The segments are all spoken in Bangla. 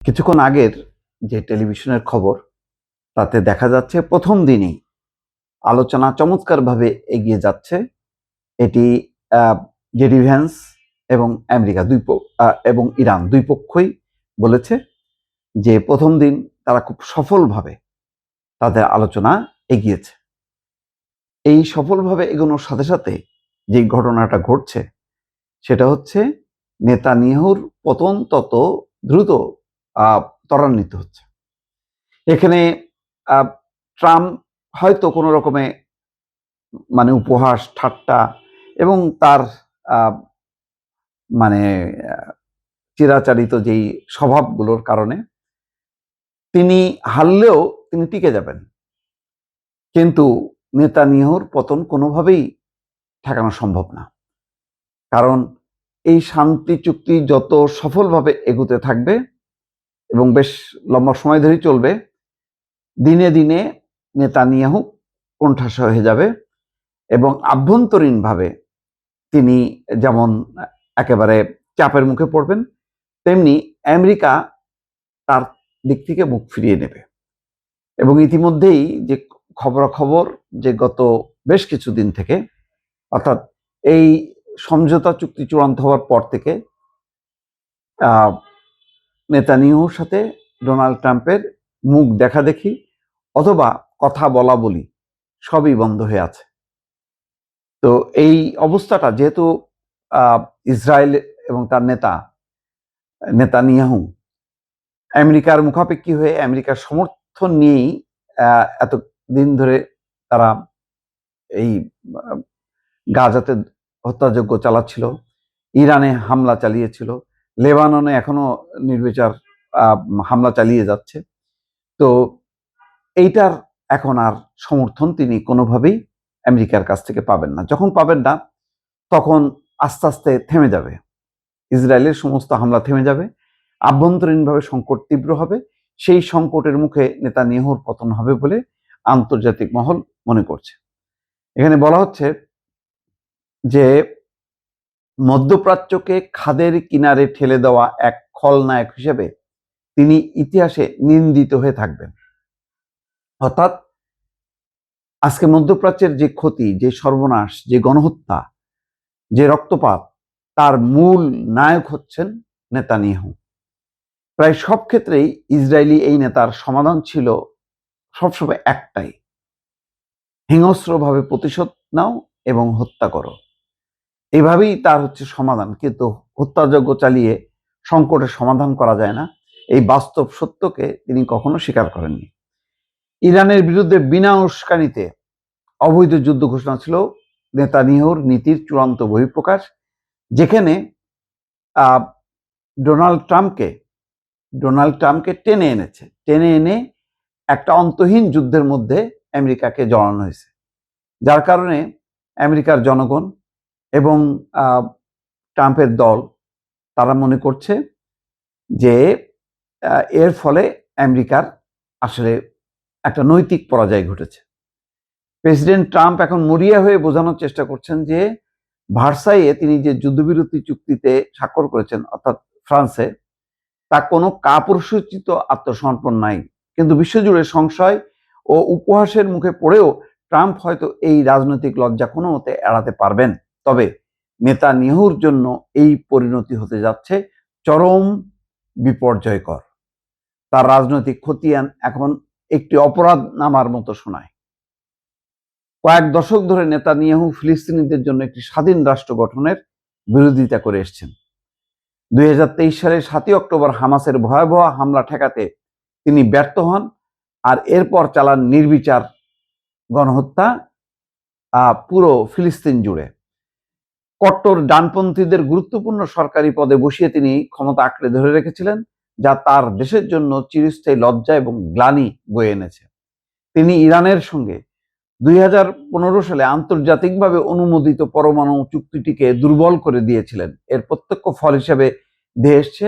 কিছুক্ষণ আগের যে টেলিভিশনের খবর তাতে দেখা যাচ্ছে প্রথম দিনেই আলোচনা চমৎকারভাবে এগিয়ে যাচ্ছে। এটি জেডি ভ্যান্স এবং আমেরিকা এবং ইরান দুই পক্ষই বলেছে যে প্রথম দিন তারা খুব সফলভাবে তাদের আলোচনা এগিয়েছে। এই সফলভাবে এগোনোর সাথে সাথে যে ঘটনাটা ঘটছে সেটা হচ্ছে নেতানিয়াহুর পতন তত দ্রুত ত্বরান্বিত হচ্ছে। এখানে ট্রাম্প হয়তো কোনো রকমে উপহাস ঠাট্টা এবং তার মানে চিরাচারিত যেই স্বভাবগুলোর কারণে তিনি হারলেও তিনি টিকে যাবেন, কিন্তু নেতানিয়াহুর পতন কোনোভাবেই ঠেকানো সম্ভব না। কারণ এই শান্তি চুক্তি যত সফলভাবে এগুতে থাকবে এবং বেশ লম্বা সময় ধরেই চলবে, দিনে দিনে নেতানিয়াহু কোণঠাসা হয়ে যাবে এবং আভ্যন্তরীণভাবে তিনি যেমন একেবারে চাপের মুখে পড়বেন, তেমনি আমেরিকা তার দিক থেকে মুখ ফিরিয়ে নেবে। এবং ইতিমধ্যেই যে খবরাখবর যে গত বেশ কিছুদিন থেকে, অর্থাৎ এই সমঝোতা চুক্তি চূড়ান্ত হওয়ার পর থেকে নেতানিয়াহুর সাথে ডোনাল্ড ট্রাম্পের মুখ দেখাদেখি অথবা কথা বলা বলি সবই বন্ধ হয়ে আছে। তো এই অবস্থাটা যেহেতু ইসরায়েল এবং তার নেতানিয়াহু আমেরিকার মুখাপেক্ষী হয়ে আমেরিকার সমর্থন নিয়েই এতদিন ধরে তারা এই গাজাতে হত্যাযজ্ঞ চালাচ্ছিল, ইরানে হামলা চালিয়েছিল, লেবাননে এখনো নির্বিচার হামলা চালিয়ে যাচ্ছে। তো এইটার এখন আর সমর্থন তিনি কোনোভাবেই আমেরিকার কাছ থেকে পাবেন না। যখন পাবেন না তখন আস্তে আস্তে থেমে যাবে, ইসরায়েলের সমস্ত হামলা থেমে যাবে, আভ্যন্তরীণভাবে সংকট তীব্র হবে। সেই সংকটের মুখে নেতানিয়াহুর পতন হবে বলে আন্তর্জাতিক মহল মনে করছে। এখানে বলা হচ্ছে যে মধ্যপ্রাচ্যকে খাদের কিনারে ঠেলে দেওয়া এক খলনায়ক হিসেবে তিনি ইতিহাসে নিন্দিত হয়ে থাকবেন। অর্থাৎ আজকে মধ্যপ্রাচ্যের যে ক্ষতি, যে সর্বনাশ, যে গণহত্যা, যে রক্তপাত, তার মূল নায়ক হচ্ছেন নেতানিয়াহু। প্রায় সব ক্ষেত্রেই ইসরায়েলি এই নেতার সমাধান ছিল সবসময় একটাই, হিংস্রভাবে প্রতিশোধ নাও এবং হত্যা করো। এভাবেই তার হচ্ছে সমাধান। কিন্তু হত্যাযজ্ঞ চালিয়ে সংকটের সমাধান করা যায় না, এই বাস্তব সত্যকে তিনি কখনো স্বীকার করেননি। ইরানের বিরুদ্ধে বিনা উস্কানিতে অবৈধ যুদ্ধ ঘোষণা ছিল নেতানিয়াহুর নীতির চূড়ান্ত বহিঃপ্রকাশ, যেখানে ডোনাল্ড ট্রাম্পকে টেনে এনে একটা অন্তহীন যুদ্ধের মধ্যে আমেরিকাকে জড়ানো হয়েছে, যার কারণে আমেরিকার জনগণ এবং ট্রাম্পের দল তারা মনে করছে যে এর ফলে আমেরিকার আসলে একটা নৈতিক পরাজয় ঘটেছে। প্রেসিডেন্ট ট্রাম্প এখন মরিয়া হয়ে বোঝানোর চেষ্টা করছেন যে ভার্সাইয়ে তিনি যে যুদ্ধবিরতি চুক্তিতে স্বাক্ষর করেছেন, অর্থাৎ ফ্রান্সে, তা কোনো কাপুরুষোচিত আত্মসমর্পণ নাই। কিন্তু বিশ্বজুড়ে সংশয় ও উপহাসের মুখে পড়েও ট্রাম্প হয়তো এই রাজনৈতিক লজ্জা কোনো মতে এড়াতে পারবেন। তবে নেতানিয়াহুর জন্য এই পরিণতি হতে যাচ্ছে চরম বিপর্যয়কর। তার রাজনৈতিক খতিয়ান এখন একটি অপরাধ নামার মতো শোনায়। কয়েক দশক ধরে নেতানিয়াহু ফিলিস্তিনিদের জন্য একটি স্বাধীন রাষ্ট্র গঠনের বিরোধিতা করে এসেছেন। 2023 সালের 7 অক্টোবর হামাসের ভয়াবহ হামলা ঠেকাতে তিনি ব্যর্থ হন, আর এরপর চালান নির্বিচার গণহত্যা পুরো ফিলিস্তিন জুড়ে। কট্টর ডানপন্থীদের গুরুত্বপূর্ণ সরকারি পদে বসিয়ে তিনি ক্ষমতা আঁকড়ে ধরে রেখেছিলেন, যা তার দেশের জন্য চিরস্থায়ী লজ্জা এবং গ্লানি বয়ে এনেছে। তিনি ইরানের সঙ্গে 2015 সালে আন্তর্জাতিকভাবে অনুমোদিত পরমাণু চুক্তিটিকে দুর্বল করে দিয়েছিলেন। এর প্রত্যক্ষ ফল হিসেবে ধেয়ে এসছে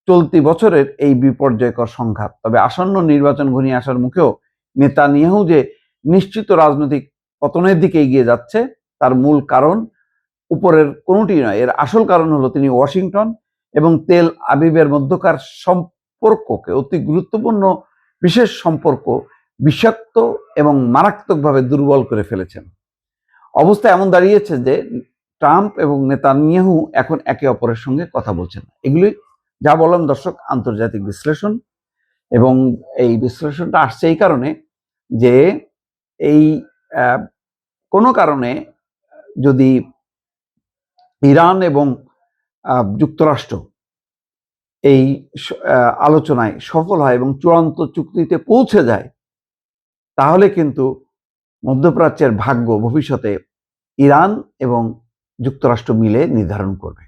চলতি বছরের এই বিপর্যয়কর সংঘাত। তবে আসন্ন নির্বাচন ঘনিয়ে আসার মুখেও নেতানিয়াহু যে নিশ্চিত রাজনৈতিক পতনের দিকে এগিয়ে যাচ্ছে, তার মূল কারণ উপরের কোনোটি নয়। এর আসল কারণ হলো তিনি ওয়াশিংটন এবং তেল আবিবের মধ্যকার সম্পর্ককে, অতি গুরুত্বপূর্ণ বিশেষ সম্পর্ক বিষাক্ত এবং মারাত্মকভাবে দুর্বল করে ফেলেছেন। অবস্থা এমন দাঁড়িয়েছে যে ট্রাম্প এবং নেতানিয়াহু এখন একে অপরের সঙ্গে কথা বলছেন। এগুলি যা বললাম দর্শক, আন্তর্জাতিক বিশ্লেষণ, এবং এই বিশ্লেষণটা আসছে এই কারণে যে এই কোনো কারণে যদি ইরান এবং যুক্তরাষ্ট্র এই আলোচনায় সফল হয় এবং চূড়ান্ত চুক্তিতে পৌঁছে যায়, তাহলে কিন্তু মধ্যপ্রাচ্যের ভাগ্য ভবিষ্যতে ইরান এবং যুক্তরাষ্ট্র মিলে নির্ধারণ করবে।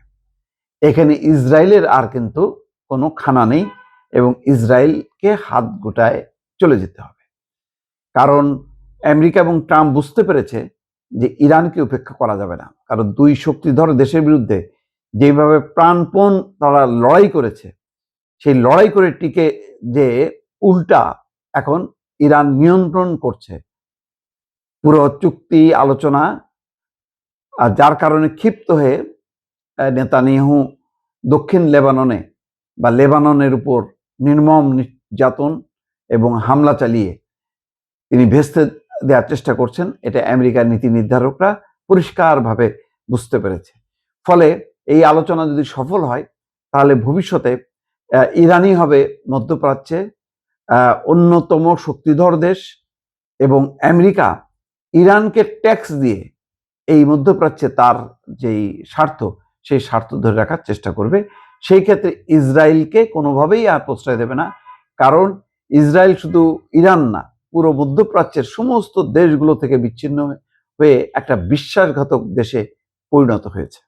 এখানে ইসরায়েলের আর কিন্তু কোনো খানা নেই এবং ইসরায়েলকে হাত গোটায় চলে যেতে হবে। কারণ আমেরিকা এবং ট্রাম্প বুঝতে পেরেছে যে ইরানকে উপেক্ষা করা যাবে না। কারণ দুই শক্তিধর দেশের বিরুদ্ধে যেভাবে প্রাণপণ তারা লড়াই করেছে, সেই লড়াই করে টিকে যে উল্টা এখন ইরান নিয়ন্ত্রণ করছে পুরো চুক্তি আলোচনা, আর যার কারণে ক্ষিপ্ত হয়ে নেতানিয়াহু দক্ষিণ লেবাননে বা লেবাননের উপর নির্মম নির্যাতন এবং হামলা চালিয়ে তিনি ভেস্তে দেওয়ার চেষ্টা করছেন। এটা আমেরিকার নীতি নির্ধারকরা পরিষ্কারভাবে বুঝতে পেরেছে। ফলে এই আলোচনা যদি সফল হয়, তাহলে ভবিষ্যতে ইরানই হবে মধ্যপ্রাচ্যে অন্যতম শক্তিধর দেশ, এবং আমেরিকা ইরানকে ট্যাক্স দিয়ে এই মধ্যপ্রাচ্যে তার যেই স্বার্থ, সেই স্বার্থ ধরে রাখার চেষ্টা করবে। সেই ক্ষেত্রে ইসরায়েলকে কোনোভাবেই আর প্রশ্রয় দেবে না, কারণ ইসরায়েল শুধু ইরান না, পুরো মধ্যপ্রাচ্যের সমস্ত দেশগুলো থেকে বিচ্ছিন্ন হয়ে একটা বিশ্বাসঘাতক দেশে পরিণত হয়েছে।